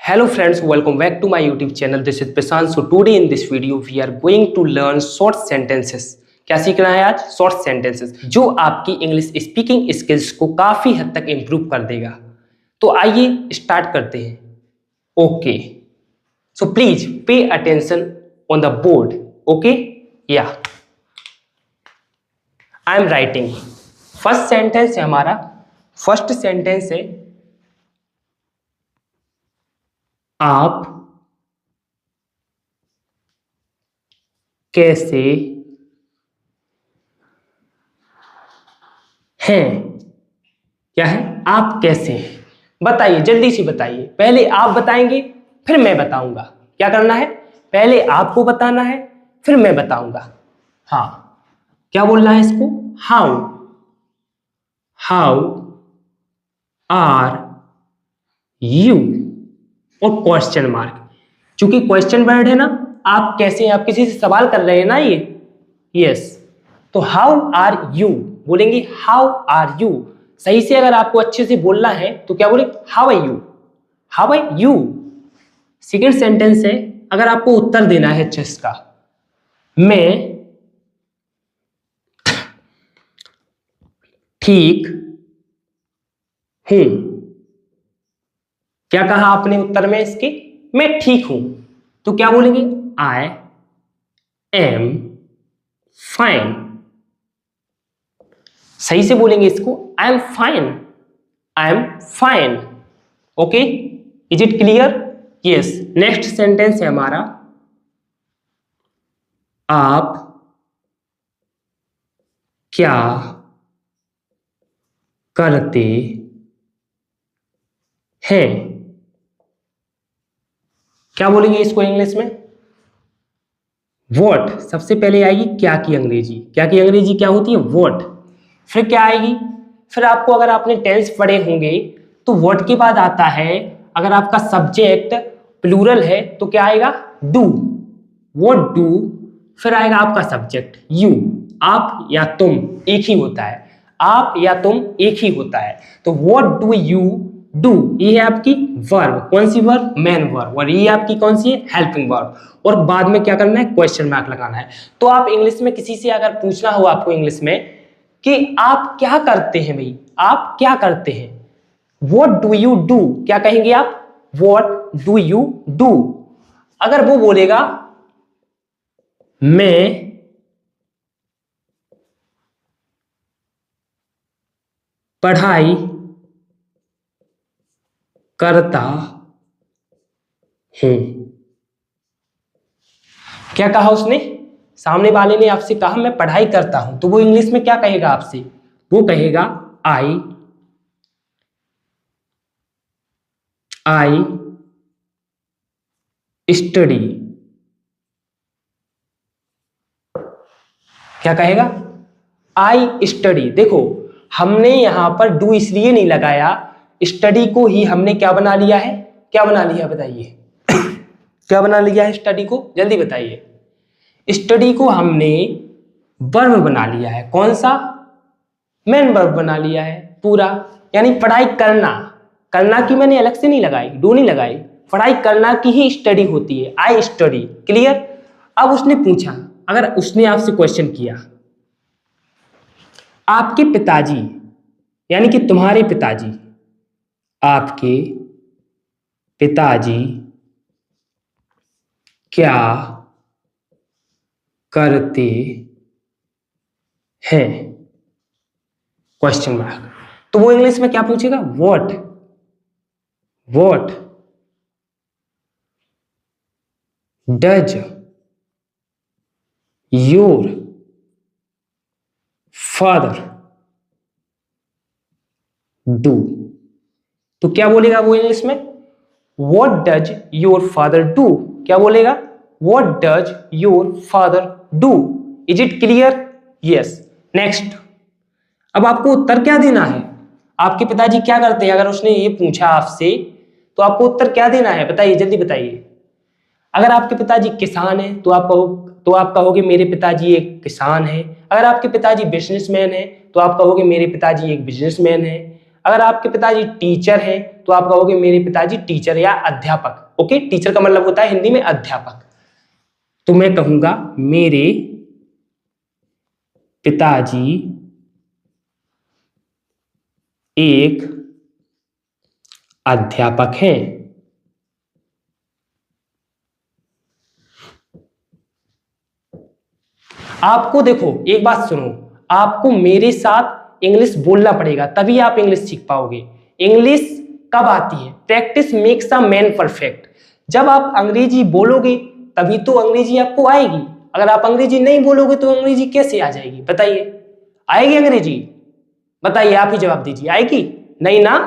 Hello friends, welcome back to my YouTube channel. This is Prashant. So today in this video we are going to learn short sentences. क्या सीखना है आज? Short sentences जो आपकी English speaking skills को काफी हद तक इंप्रूव कर देगा। तो आइए स्टार्ट करते हैं। Okay, so please pay attention on the board. Okay, yeah I am writing. First sentence है हमारा, फर्स्ट सेंटेंस है आप कैसे हैं। क्या है? आप कैसे हैं, बताइए, जल्दी से बताइए। पहले आप बताएंगे फिर मैं बताऊंगा। क्या करना है? पहले आपको बताना है फिर मैं बताऊंगा। हाँ, क्या बोलना है इसको? हाउ आर यू और क्वेश्चन मार्क। चूंकि क्वेश्चन वर्ड है ना, आप कैसे हैं, आप किसी से सवाल कर रहे हैं ना ये। यस, तो हाउ आर यू बोलेंगे, हाउ आर यू। सही से अगर आपको अच्छे से बोलना है तो क्या बोले? How are you, how are you. Second sentence है, अगर आपको उत्तर देना है चेस का, मैं ठीक हूं। क्या कहा आपने उत्तर में इसके? मैं ठीक हूं। तो क्या बोलेंगे? I am fine. सही से बोलेंगे इसको, I am fine, I am fine. Okay, is it clear? Yes. Next sentence है हमारा, आप क्या करते हैं। क्या बोलेंगे इसको इंग्लिश में? व्हाट। सबसे पहले आएगी क्या की अंग्रेजी। क्या की अंग्रेजी क्या होती है? व्हाट। फिर क्या आएगी? फिर आपको, अगर आपने टेंस पढ़े होंगे तो व्हाट के बाद आता है, अगर आपका सब्जेक्ट प्लूरल है तो क्या आएगा? डू। What do. फिर आएगा आपका सब्जेक्ट यू। आप या तुम एक ही होता है, आप या तुम एक ही होता है। तो व्हाट डू यू डू, ये है आपकी वर्ब। कौन सी वर्ब? Main verb. और ये आपकी कौन सी है? Helping verb. और बाद में क्या करना है? क्वेश्चन मार्क लगाना है। तो आप इंग्लिश में किसी से अगर पूछना हो आपको इंग्लिश में कि आप क्या करते हैं, भाई आप क्या करते हैं, व्हाट डू यू डू, क्या कहेंगे आप? What do you do. अगर वो बोलेगा मैं पढ़ाई करता हूं। क्या कहा उसने? सामने वाले ने आपसे कहा मैं पढ़ाई करता हूं, तो वो इंग्लिश में क्या कहेगा आपसे? वो कहेगा आई स्टडी। क्या कहेगा? I study. देखो, हमने यहां पर डू इसलिए नहीं लगाया, स्टडी को ही हमने क्या बना लिया है? क्या बना लिया बताइए? क्या बना लिया है स्टडी को? जल्दी बताइए। स्टडी को हमने वर्ब बना लिया है। कौन सा? मेन वर्ब बना लिया है पूरा। यानी पढ़ाई करना, करना की मैंने अलग से नहीं लगाई, डू नहीं लगाई, पढ़ाई करना की ही स्टडी होती है, आई स्टडी। क्लियर? अब उसने पूछा, अगर उसने आपसे क्वेश्चन किया, आपके पिताजी यानी कि तुम्हारे पिताजी, आपके पिताजी क्या करते हैं? Question mark. तो वो इंग्लिश में क्या पूछेगा? What does your father do. तो क्या बोलेगा वो इंग्लिश में? What does your father do. क्या बोलेगा? What does your father do. Is it clear? Yes. Next, अब आपको उत्तर क्या देना है? आपके पिताजी क्या करते हैं? अगर उसने ये पूछा आपसे तो आपको उत्तर क्या देना है? बताइए, जल्दी बताइए। अगर आपके पिताजी किसान हैं तो आप कहोगे मेरे पिताजी एक किसान है। अगर आपके पिताजी बिजनेसमैन है तो आप कहोगे मेरे पिताजी एक बिजनेसमैन है। अगर आपके पिताजी टीचर हैं तो आप कहोगे मेरे पिताजी टीचर या अध्यापक। ओके, टीचर का मतलब होता है हिंदी में अध्यापक। तो मैं कहूंगा मेरे पिताजी एक अध्यापक हैं। आपको देखो एक बात सुनो, आपको मेरे साथ इंग्लिश बोलना पड़ेगा तभी आप इंग्लिश सीख पाओगे। इंग्लिश कब आती है? Practice makes a man perfect. जब आप अंग्रेजी बोलोगे तभी तो अंग्रेजी आपको आएगी। अगर आप अंग्रेजी नहीं बोलोगे तो अंग्रेजी कैसे आ जाएगी? बताइए, आएगी अंग्रेजी? बताइए, आप ही जवाब दीजिए, आएगी? नहीं ना।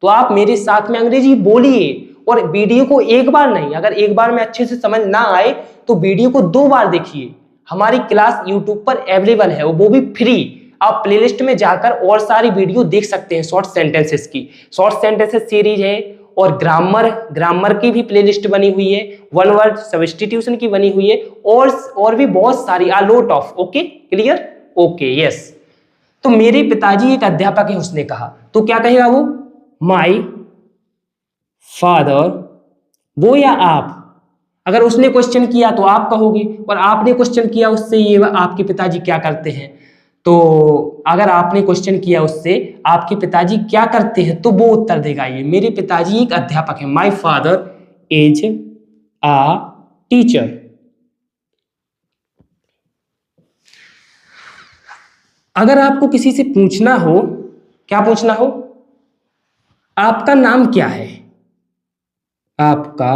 तो आप मेरे साथ में अंग्रेजी बोलिए और वीडियो को एक बार नहीं, अगर एक बार में अच्छे से समझ ना आए तो वीडियो को 2 बार देखिए। हमारी क्लास यूट्यूब पर अवेलेबल है, वो भी फ्री। आप प्लेलिस्ट में जाकर और सारी वीडियो देख सकते हैं शॉर्ट सेंटेंसेस की। शॉर्ट सेंटेंसेस सीरीज है और ग्रामर की भी प्लेलिस्ट बनी हुई है, वन वर्ड सब्स्टिट्यूशन की बनी हुई है और भी बहुत सारी, a lot of. Okay, clear? Okay, yes. तो मेरे पिताजी एक अध्यापक है उसने कहा, तो क्या कहेगा वो? माई फादर, वो या आप? अगर उसने क्वेश्चन किया तो आप कहोगे और आपने क्वेश्चन किया उससे ये आपके पिताजी क्या करते हैं, तो अगर आपने क्वेश्चन किया उससे आपके पिताजी क्या करते हैं तो वो उत्तर देगा ये मेरे पिताजी एक अध्यापक है। My father is a teacher. अगर आपको किसी से पूछना हो, क्या पूछना हो? आपका नाम क्या है? आपका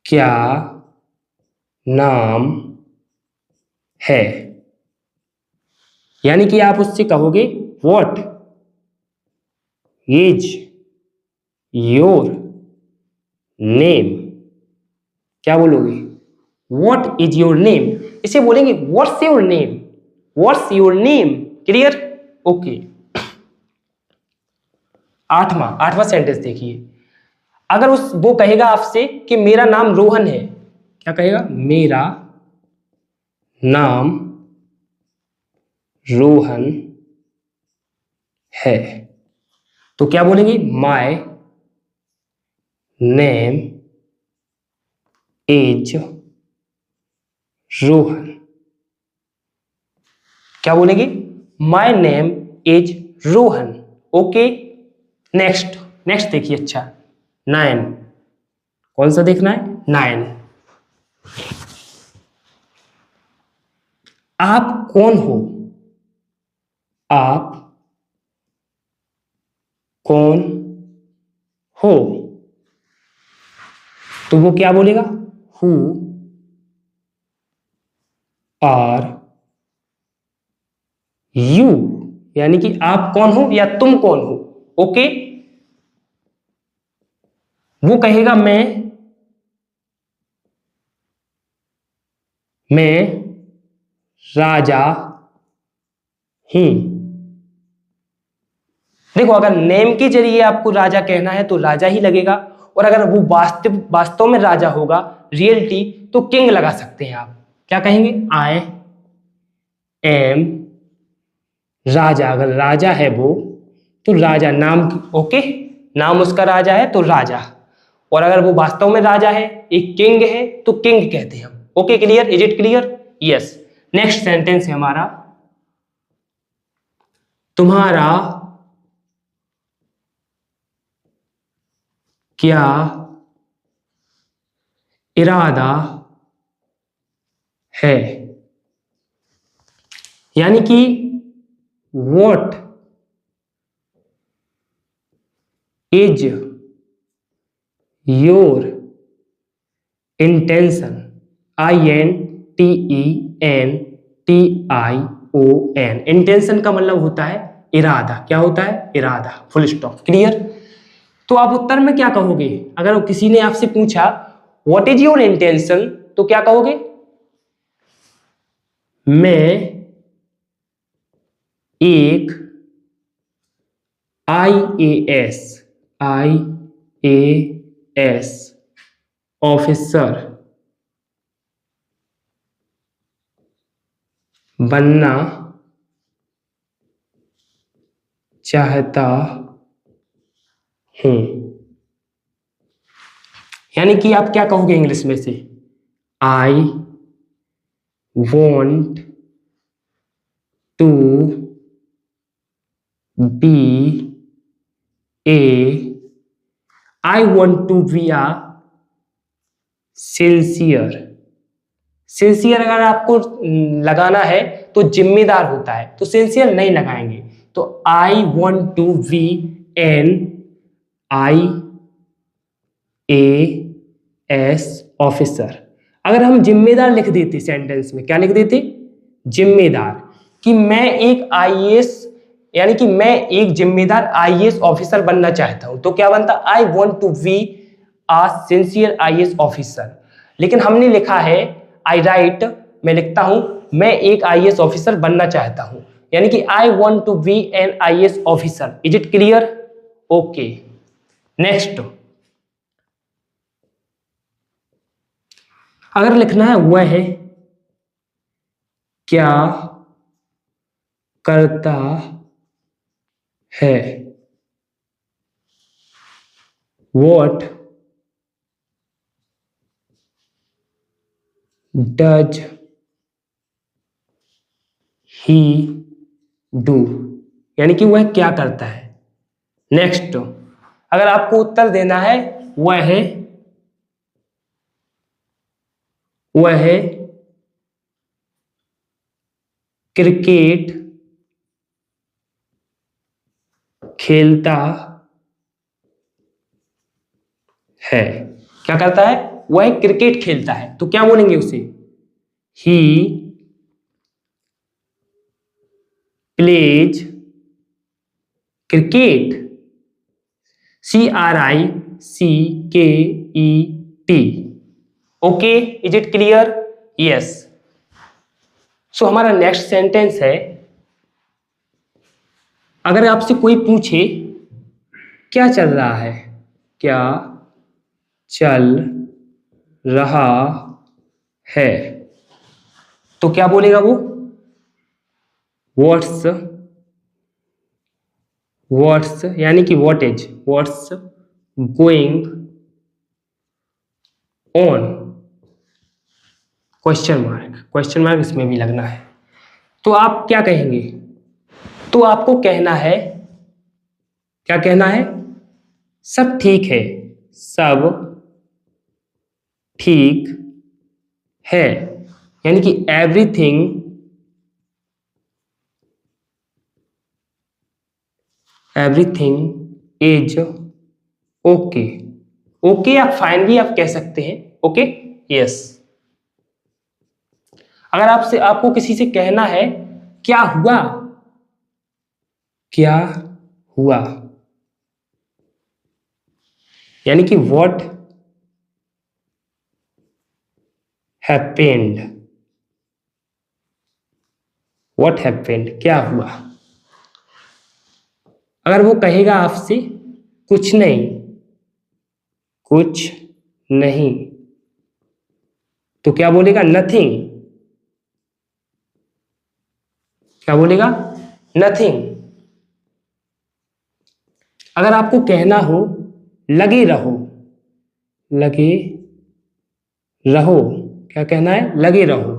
क्या नाम है? यानी कि आप उससे कहोगे व्हाट इज योर नेम। क्या बोलोगे? What is your name. इसे बोलेंगे what's your name, what's your name. Clear? Okay. आठवां सेंटेंस देखिए। अगर वो कहेगा आपसे कि मेरा नाम रोहन है, क्या कहेगा? मेरा नाम रोहन है, तो क्या बोलेंगे? My name is Rohan. क्या बोलेंगे? My name is Rohan. Okay, next देखिए। अच्छा, 9, कौन सा देखना है? 9। आप कौन हो? आप कौन हो? तो वो क्या बोलेगा? Who are you. यानी कि आप कौन हो या तुम कौन हो। ओके, वो कहेगा मैं राजा हूं। देखो, अगर नेम के जरिए आपको राजा कहना है तो राजा ही लगेगा, और अगर वो वास्तव में राजा होगा, रियलिटी, तो किंग लगा सकते हैं आप। क्या कहेंगे? आई एम राजा। अगर राजा है वो तो राजा नाम। ओके, नाम उसका राजा है तो राजा, और अगर वो वास्तव में राजा है, एक किंग है, तो किंग कहते हैं हम। Okay, clear? Is it clear? Yes. Next sentence है हमारा, तुम्हारा क्या इरादा है? यानी कि what is your intention? INTENTION। Intention का मतलब होता है इरादा। क्या होता है? इरादा। Full stop. क्लियर? तो आप उत्तर में क्या कहोगे? अगर किसी ने आपसे पूछा व्हाट इज योर इंटेंशन, तो क्या कहोगे? मैं एक IAS ऑफिसर बनना चाहता हूं। यानी कि आप क्या कहोगे इंग्लिश में से? I want to be a I want to be a sincere. Sincere अगर आपको लगाना है तो जिम्मेदार होता है, तो सिंसियर नहीं लगाएंगे। तो I want to be an I A S officer. अगर हम जिम्मेदार लिख देते सेंटेंस में, क्या लिख देते? जिम्मेदार, कि मैं एक आईएएस, यानी कि मैं एक जिम्मेदार आईएएस ऑफिसर बनना चाहता हूं, तो क्या बनता? I want to be a sincere IAS officer. लेकिन हमने लिखा है आई राइट, मैं लिखता हूं मैं एक आईएएस ऑफिसर बनना चाहता हूं, यानी कि I want to be an IAS officer. Is it clear? Okay, next अगर लिखना है वह है क्या करता है, वॉट डज ही डू, यानी कि वह क्या करता है। नेक्स्ट अगर आपको उत्तर देना है वह है क्रिकेट खेलता है। क्या करता है? वह क्रिकेट खेलता है, तो क्या बोलेंगे उसे? He plays cricket, CRICKET। Okay, is it clear? Yes. So हमारा नेक्स्ट सेंटेंस है, अगर आपसे कोई पूछे क्या चल रहा है, क्या चल रहा है, तो क्या बोलेगा वो? व्हाट्स यानी कि what is, what's going on, question mark इसमें भी लगना है। तो आप क्या कहेंगे? तो आपको कहना है, क्या कहना है? सब ठीक है, सब ठीक है, यानी कि एवरीथिंग इज ओके। ओके या फाइन भी आप कह सकते हैं। Okay, yes. अगर आपको किसी से कहना है क्या हुआ, क्या हुआ, यानी कि व्हाट हैपेंड, क्या हुआ। अगर वो कहेगा आपसे कुछ नहीं, तो क्या बोलेगा? नथिंग। क्या बोलेगा? नथिंग। अगर आपको कहना हो लगे रहो, क्या कहना है? लगे रहो,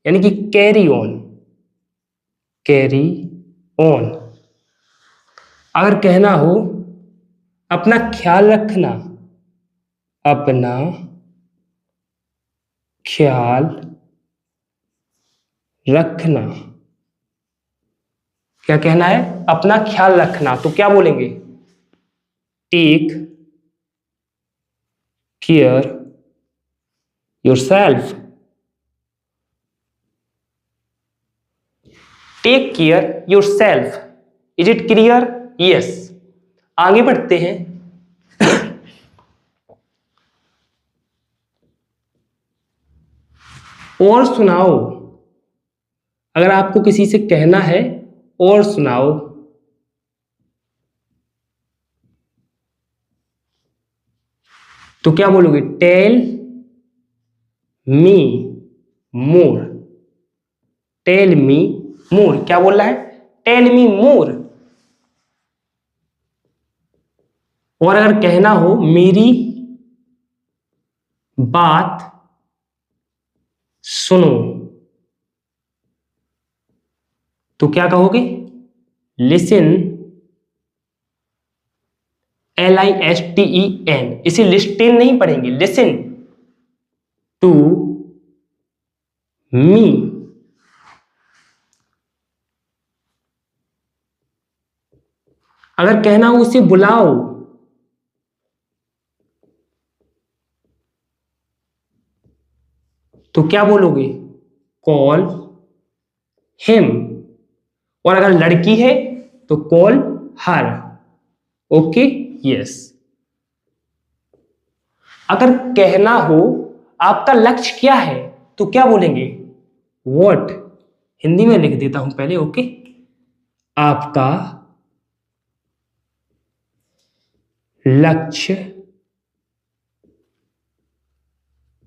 यानी कि कैरी ऑन। अगर कहना हो अपना ख्याल रखना, क्या कहना है? अपना ख्याल रखना, तो क्या बोलेंगे? Take care yourself. Take care yourself. Is it clear? Yes. आगे बढ़ते हैं। और सुनाओ, अगर आपको किसी से कहना है और सुनाओ, तो क्या बोलोगे? टेल मी मोर। टेल मी मोर, क्या बोल रहा है? टेल मी मोर। और अगर कहना हो मेरी बात सुनो, तो क्या कहोगे? लिसन, LISTEN, इसे लिस्टेन नहीं पढ़ेंगे, लिसन टू मी। अगर कहना हो उसे बुलाओ, तो क्या बोलोगे? Call him. और अगर लड़की है तो कॉल हर। Okay, yes. अगर कहना हो आपका लक्ष्य क्या है, तो क्या बोलेंगे? व्हाट। हिंदी में लिख देता हूं पहले, ओके। आपका लक्ष्य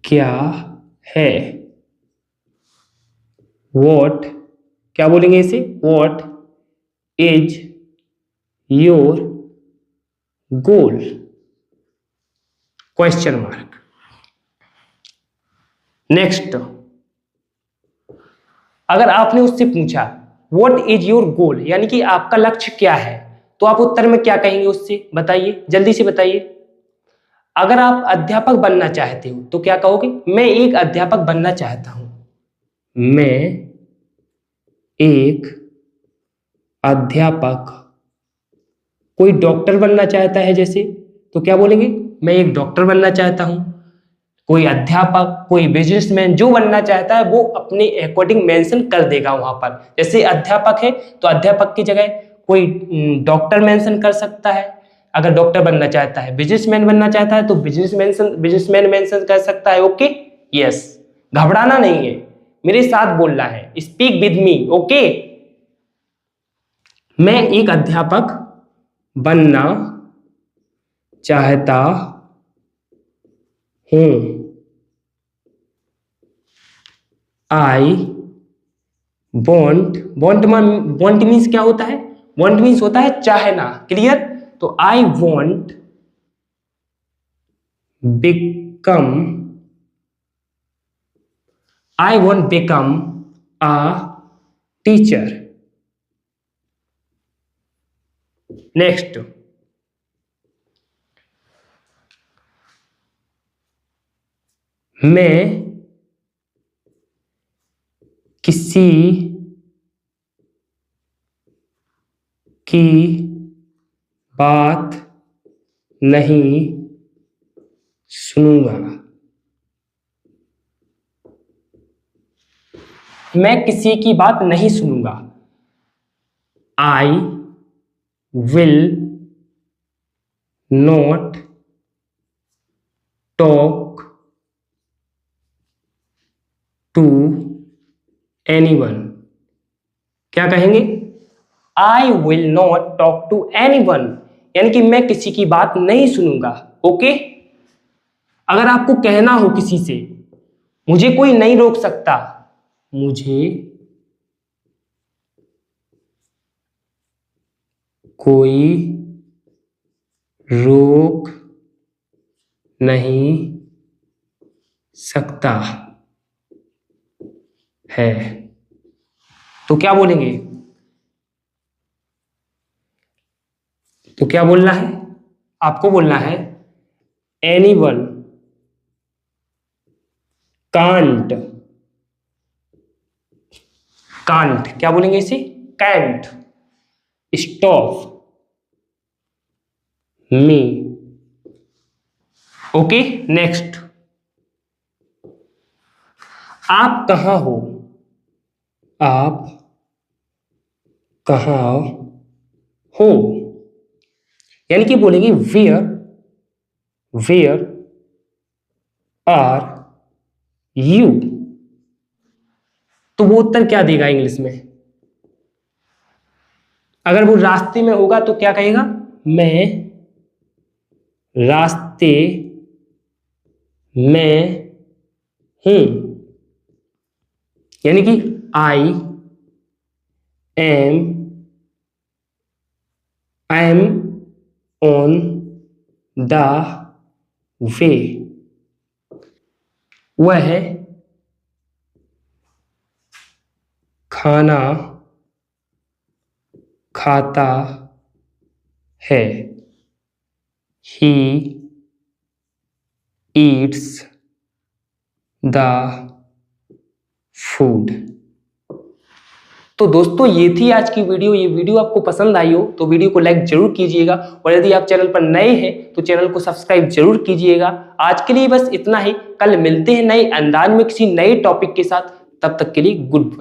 क्या है? व्हाट, क्या बोलेंगे इसे? What is your goal? Question mark. Next, अगर आपने उससे पूछा व्हाट इज योर गोल, यानी कि आपका लक्ष्य क्या है, तो आप उत्तर में क्या कहेंगे उससे? बताइए, जल्दी से बताइए। अगर आप अध्यापक बनना चाहते हो तो क्या कहोगे? मैं एक अध्यापक बनना चाहता हूं। मैं एक अध्यापक। कोई डॉक्टर बनना चाहता है जैसे, तो क्या बोलेंगे? मैं एक डॉक्टर बनना चाहता हूं। कोई अध्यापक, कोई बिजनेसमैन, जो बनना चाहता है वो अपने अकॉर्डिंग मेंशन कर देगा वहां पर। जैसे अध्यापक है तो अध्यापक की जगह कोई डॉक्टर मेंशन कर सकता है, अगर डॉक्टर बनना चाहता है। बिजनेसमैन बनना चाहता है तो बिजनेसमैन मेंशन कर सकता है। Okay, yes. घबराना नहीं है, मेरे साथ बोलना है, स्पीक विद मी। ओके, मैं एक अध्यापक बनना चाहता हूं। आई वॉन्ट मीन्स क्या होता है? वॉन्ट मीन्स होता है चाहना। क्लियर? तो I want become, I want become a teacher. Next, मैं किसी की बात नहीं सुनूंगा। मैं किसी की बात नहीं सुनूंगा। I will not talk to anyone. क्या कहेंगे? I will not talk to anyone, यानी कि मैं किसी की बात नहीं सुनूंगा। ओके, अगर आपको कहना हो किसी से मुझे कोई नहीं रोक सकता, मुझे कोई रोक नहीं सकता है, तो क्या बोलेंगे? तो क्या बोलना है? आपको बोलना है एनीवन कांट। कांट क्या बोलेंगे इसे? Cantt stop me. Okay, next, आप कहां हो? आप कहां हो, यानी कि बोलेंगे वेयर, वेयर आर यू। तो वो उत्तर क्या देगा इंग्लिश में? अगर वो रास्ते में होगा तो क्या कहेगा? मैं रास्ते में हूं, यानी कि I am on the way वह खाना खाता है। He eats the food. तो दोस्तों ये थी आज की वीडियो। ये वीडियो आपको पसंद आई हो तो वीडियो को लाइक जरूर कीजिएगा, और यदि आप चैनल पर नए हैं तो चैनल को सब्सक्राइब जरूर कीजिएगा। आज के लिए बस इतना ही। कल मिलते हैं नए अंदाज में किसी नए टॉपिक के साथ। तब तक के लिए गुड बाय।